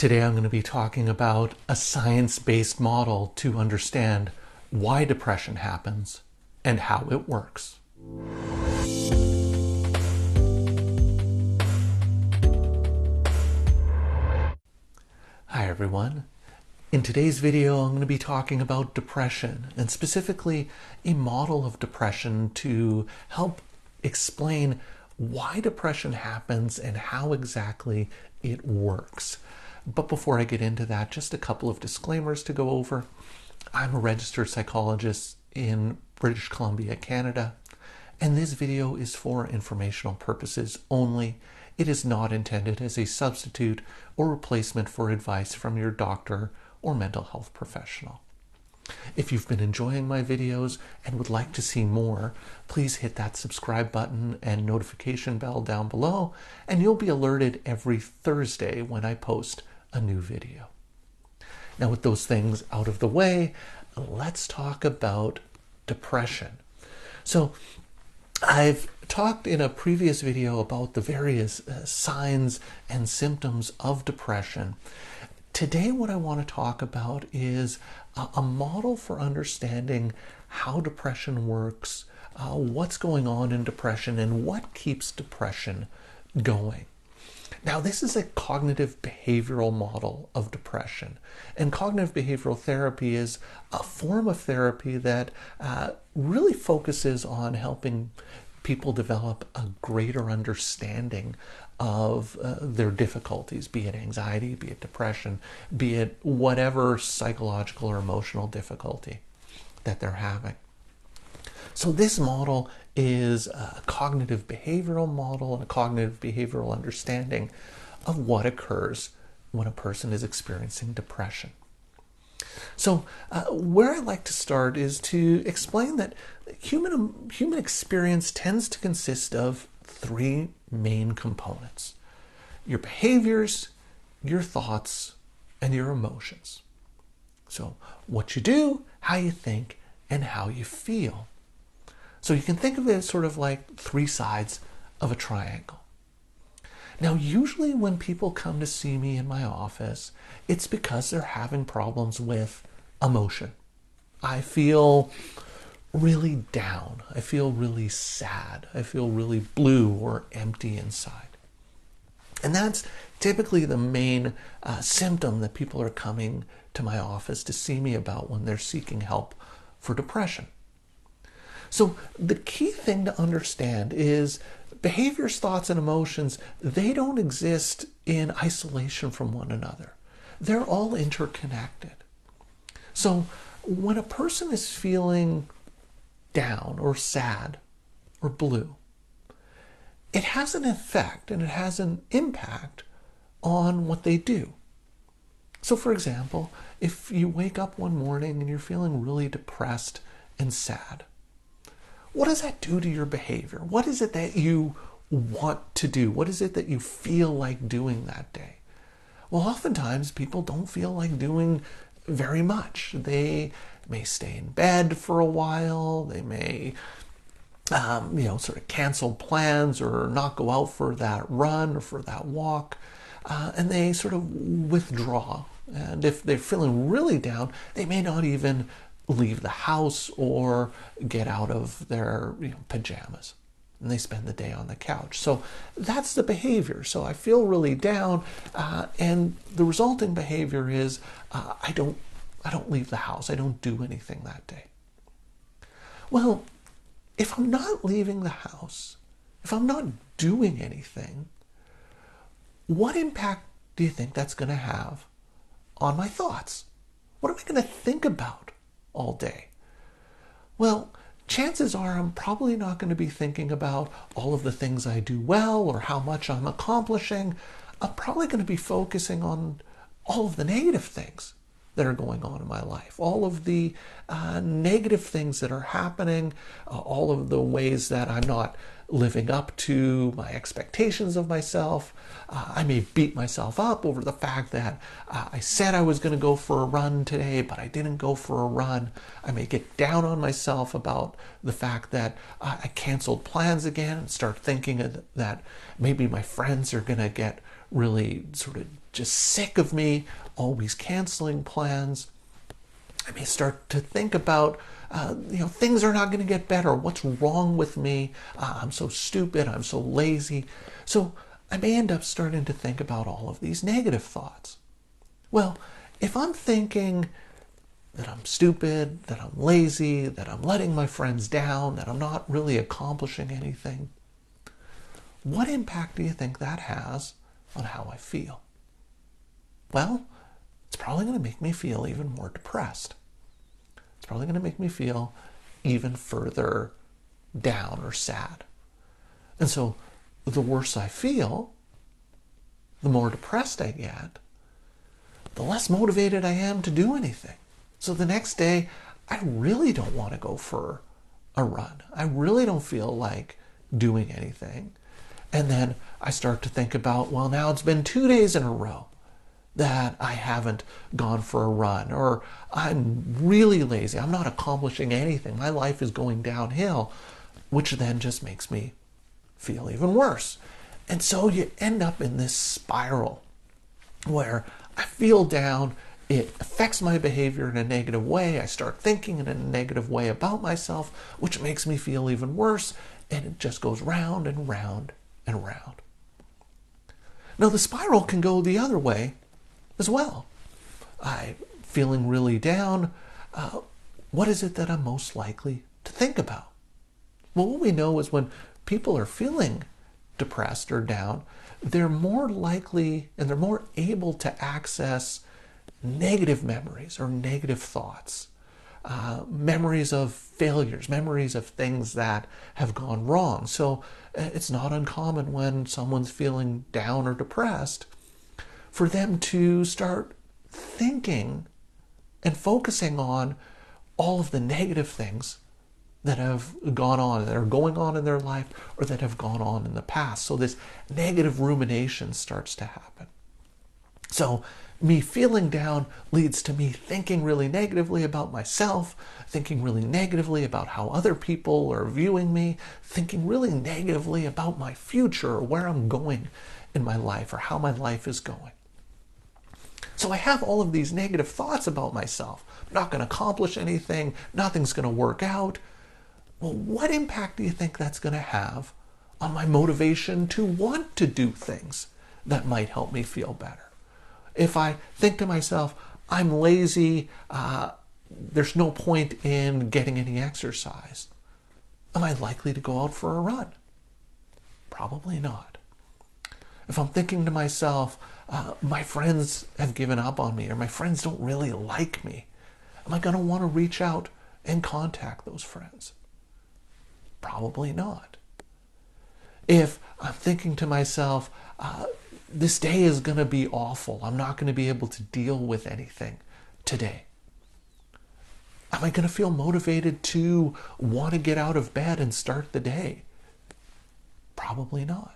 Today I'm going to be talking about a science-based model to understand why depression happens and how it works. Hi everyone. In today's video I'm going to be talking about depression, and specifically a model of depression to help explain why depression happens and how exactly it works. But before I get into that, just a couple of disclaimers to go over. I'm a registered psychologist in British Columbia, Canada, and this video is for informational purposes only. It is not intended as a substitute or replacement for advice from your doctor or mental health professional. If you've been enjoying my videos and would like to see more, please hit that subscribe button and notification bell down below, and you'll be alerted every Thursday when I post a new video. Now, with those things out of the way, let's talk about depression. So I've talked in a previous video about the various signs and symptoms of depression. Today, what I want to talk about is a model for understanding how depression works, what's going on in depression, and what keeps depression going. Now, this is a cognitive behavioral model of depression, and cognitive behavioral therapy is a form of therapy that really focuses on helping people develop a greater understanding of their difficulties, be it anxiety, be it depression, be it whatever psychological or emotional difficulty that they're having. So this model is a cognitive behavioral model and a cognitive behavioral understanding of what occurs when a person is experiencing depression. So where I like to start is to explain that human experience tends to consist of three main components: your behaviors, your thoughts, and your emotions. So what you do, how you think, and how you feel. So you can think of it as sort of like three sides of a triangle. Now, usually when people come to see me in my office, it's because they're having problems with emotion. I feel really down. I feel really sad. I feel really blue or empty inside. And that's typically the main symptom that people are coming to my office to see me about when they're seeking help for depression. So the key thing to understand is behaviors, thoughts, and emotions, they don't exist in isolation from one another. They're all interconnected. So when a person is feeling down or sad or blue, it has an effect and it has an impact on what they do. So for example, if you wake up one morning and you're feeling really depressed and sad, what does that do to your behavior? What is it that you want to do? What is it that you feel like doing that day? Well, oftentimes people don't feel like doing very much. They may stay in bed for a while. They may, sort of cancel plans or not go out for that run or for that walk. And they sort of withdraw. And if they're feeling really down, they may not even leave the house or get out of their pajamas, and they spend the day on the couch. So that's the behavior. So I feel really down, and the resulting behavior is I don't leave the house. I don't do anything that day. Well, if I'm not leaving the house, if I'm not doing anything, what impact do you think that's going to have on my thoughts? What am I going to think about all day? Well, chances are I'm probably not going to be thinking about all of the things I do well or how much I'm accomplishing. I'm probably going to be focusing on all of the negative things that are going on in my life, all of the negative things that are happening, all of the ways that I'm not living up to my expectations of myself. I may beat myself up over the fact that I said I was going to go for a run today, but I didn't go for a run. I may get down on myself about the fact that I canceled plans again and start thinking that maybe my friends are going to get really sort of just sick of me always canceling plans. I may start to think about, things are not going to get better. What's wrong with me? I'm so stupid. I'm so lazy. So I may end up starting to think about all of these negative thoughts. Well, if I'm thinking that I'm stupid, that I'm lazy, that I'm letting my friends down, that I'm not really accomplishing anything, what impact do you think that has on how I feel? Well, it's probably going to make me feel even more depressed. It's probably going to make me feel even further down or sad. And so the worse I feel, the more depressed I get, the less motivated I am to do anything. So the next day, I really don't want to go for a run. I really don't feel like doing anything. And then I start to think about, well, now it's been 2 days in a row that I haven't gone for a run, or I'm really lazy. I'm not accomplishing anything. My life is going downhill, which then just makes me feel even worse. And so you end up in this spiral where I feel down. It affects my behavior in a negative way. I start thinking in a negative way about myself, which makes me feel even worse. And it just goes round and round and round. Now, the spiral can go the other way as well. I'm feeling really down. What is it that I'm most likely to think about? Well, what we know is when people are feeling depressed or down, they're more likely and they're more able to access negative memories or negative thoughts, memories of failures, memories of things that have gone wrong. So it's not uncommon when someone's feeling down or depressed for them to start thinking and focusing on all of the negative things that have gone on, that are going on in their life, or that have gone on in the past. So this negative rumination starts to happen. So me feeling down leads to me thinking really negatively about myself, thinking really negatively about how other people are viewing me, thinking really negatively about my future or where I'm going in my life or how my life is going. So I have all of these negative thoughts about myself. I'm not going to accomplish anything. Nothing's going to work out. Well, what impact do you think that's going to have on my motivation to want to do things that might help me feel better? If I think to myself, I'm lazy, there's no point in getting any exercise, am I likely to go out for a run? Probably not. If I'm thinking to myself, my friends have given up on me, or my friends don't really like me, am I going to want to reach out and contact those friends? Probably not. If I'm thinking to myself, this day is going to be awful, I'm not going to be able to deal with anything today, am I going to feel motivated to want to get out of bed and start the day? Probably not.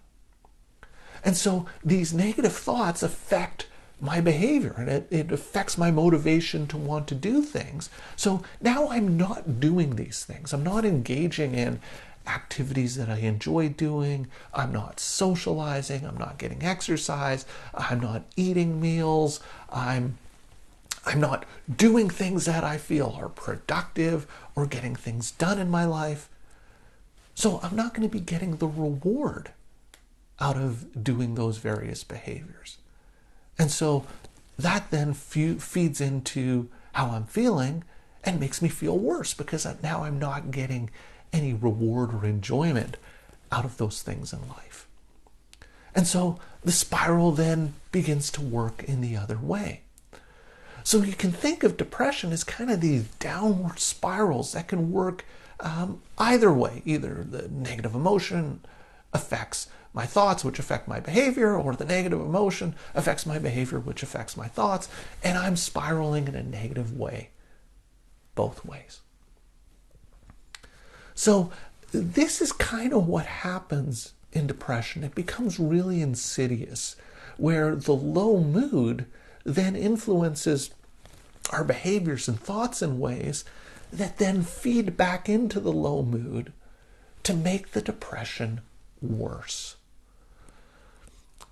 And so these negative thoughts affect my behavior, and it affects my motivation to want to do things. So now I'm not doing these things. I'm not engaging in activities that I enjoy doing. I'm not socializing. I'm not getting exercise. I'm not eating meals. I'm not doing things that I feel are productive or getting things done in my life. So I'm not going to be getting the reward out of doing those various behaviors. And so that then feeds into how I'm feeling and makes me feel worse because now I'm not getting any reward or enjoyment out of those things in life. And so the spiral then begins to work in the other way. So you can think of depression as kind of these downward spirals that can work either way. Either the negative emotion affects my thoughts, which affect my behavior, or the negative emotion affects my behavior, which affects my thoughts, and I'm spiraling in a negative way both ways. So this is kind of what happens in depression. It becomes really insidious, where the low mood then influences our behaviors and thoughts in ways that then feed back into the low mood to make the depression worse.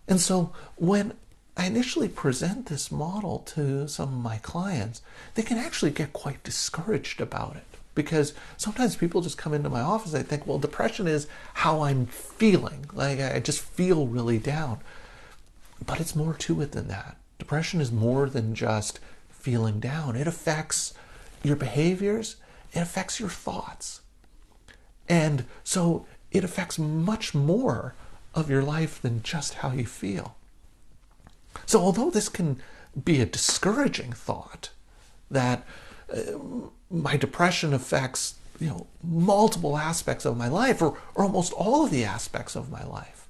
And so when I initially present this model to some of my clients, they can actually get quite discouraged about it. Because sometimes people just come into my office and they think, well, depression is how I'm feeling. Like I just feel really down. But it's more to it than that. Depression is more than just feeling down. It affects your behaviors. It affects your thoughts. And so it affects much more of your life than just how you feel. So although this can be a discouraging thought, that my depression affects multiple aspects of my life, or almost all of the aspects of my life,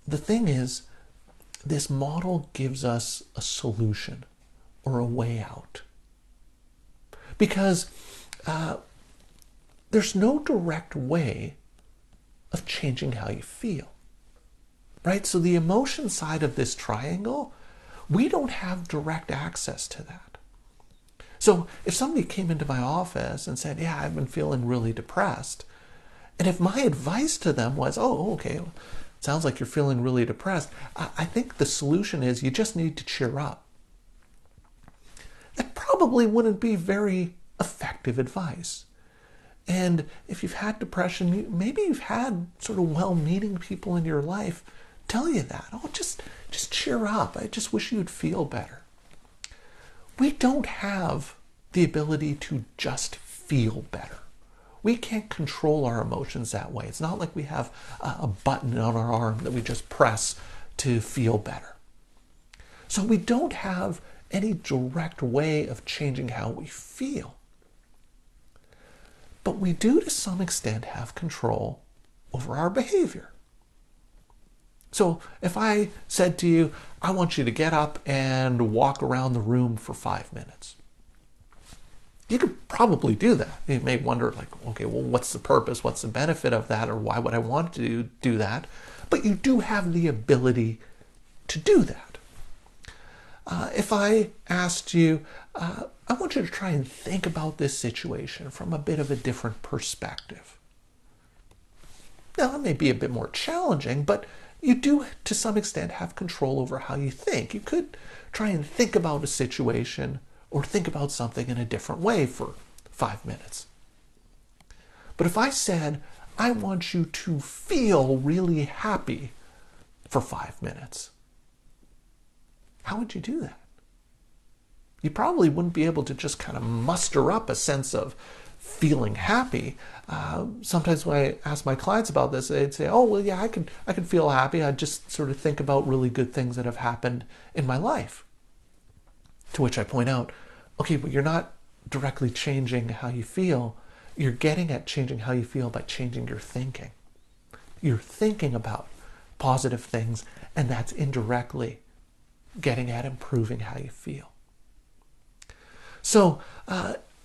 the thing is, this model gives us a solution or a way out. Because there's no direct way of changing how you feel, right? So the emotion side of this triangle, we don't have direct access to that. So if somebody came into my office and said, yeah, I've been feeling really depressed, and if my advice to them was, oh, okay, well, it sounds like you're feeling really depressed, I think the solution is you just need to cheer up. That probably wouldn't be very effective advice. And if you've had depression, maybe you've had sort of well-meaning people in your life tell you that. Oh, just cheer up. I just wish you'd feel better. We don't have the ability to just feel better. We can't control our emotions that way. It's not like we have a button on our arm that we just press to feel better. So we don't have any direct way of changing how we feel. But we do, to some extent, have control over our behavior. So if I said to you, I want you to get up and walk around the room for 5 minutes, you could probably do that. You may wonder, like, okay, well, what's the purpose? What's the benefit of that? Or why would I want to do that? But you do have the ability to do that. If I asked you, I want you to try and think about this situation from a bit of a different perspective. Now, it may be a bit more challenging, but you do, to some extent, have control over how you think. You could try and think about a situation or think about something in a different way for 5 minutes. But if I said, I want you to feel really happy for 5 minutes, how would you do that? You probably wouldn't be able to just kind of muster up a sense of feeling happy. Sometimes when I ask my clients about this, they'd say, oh, well, yeah, I can feel happy. I just sort of think about really good things that have happened in my life. To which I point out, okay, but you're not directly changing how you feel. You're getting at changing how you feel by changing your thinking. You're thinking about positive things, and that's indirectly getting at improving how you feel. So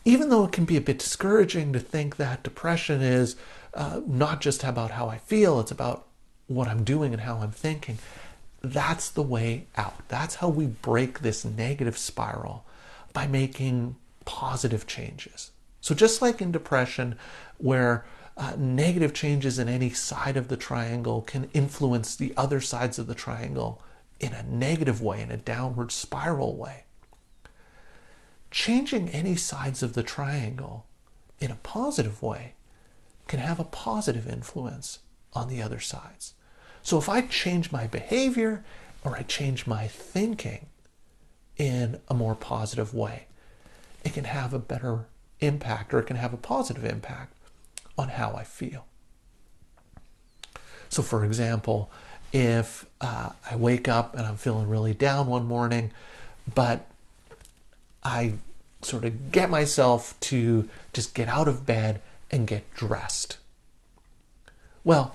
even though it can be a bit discouraging to think that depression is not just about how I feel, it's about what I'm doing and how I'm thinking, that's the way out. That's how we break this negative spiral, by making positive changes. So just like in depression, where negative changes in any side of the triangle can influence the other sides of the triangle in a negative way, in a downward spiral way, changing any sides of the triangle in a positive way can have a positive influence on the other sides. So if I change my behavior or I change my thinking in a more positive way, it can have a better impact, or it can have a positive impact on how I feel. So for example, if I wake up and I'm feeling really down one morning, but I sort of get myself to just get out of bed and get dressed, well,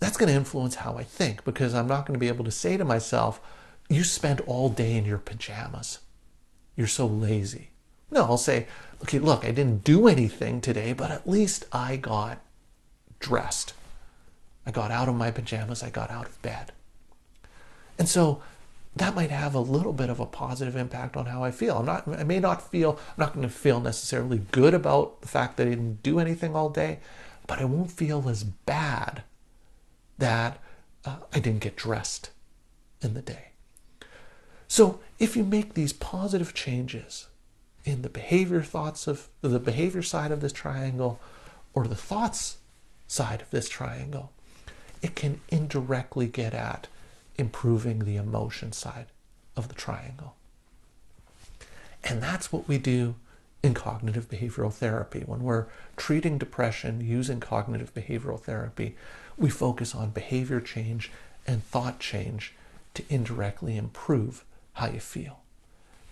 that's going to influence how I think, because I'm not going to be able to say to myself, you spent all day in your pajamas. You're so lazy. No, I'll say, okay, look, I didn't do anything today, but at least I got dressed. I got out of my pajamas. I got out of bed. And so that might have a little bit of a positive impact on how I feel. I'm not going to feel necessarily good about the fact that I didn't do anything all day, but I won't feel as bad that I didn't get dressed in the day. So if you make these positive changes in the behavior side of this triangle or the thoughts side of this triangle, it can indirectly get at improving the emotion side of the triangle. And that's what we do in cognitive behavioral therapy. When we're treating depression using cognitive behavioral therapy, we focus on behavior change and thought change to indirectly improve how you feel.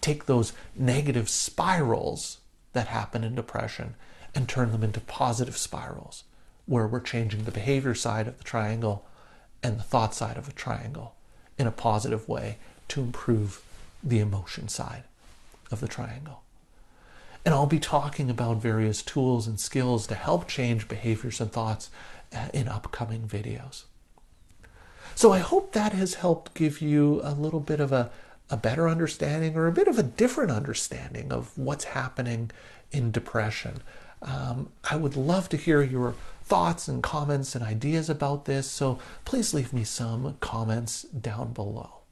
Take those negative spirals that happen in depression and turn them into positive spirals, where we're changing the behavior side of the triangle and the thought side of the triangle in a positive way to improve the emotion side of the triangle. And I'll be talking about various tools and skills to help change behaviors and thoughts in upcoming videos. So I hope that has helped give you a little bit of a better understanding or a bit of a different understanding of what's happening in depression. I would love to hear your thoughts and comments and ideas about this, so please leave me some comments down below.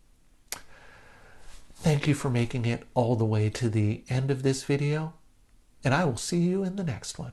Thank you for making it all the way to the end of this video, and I will see you in the next one.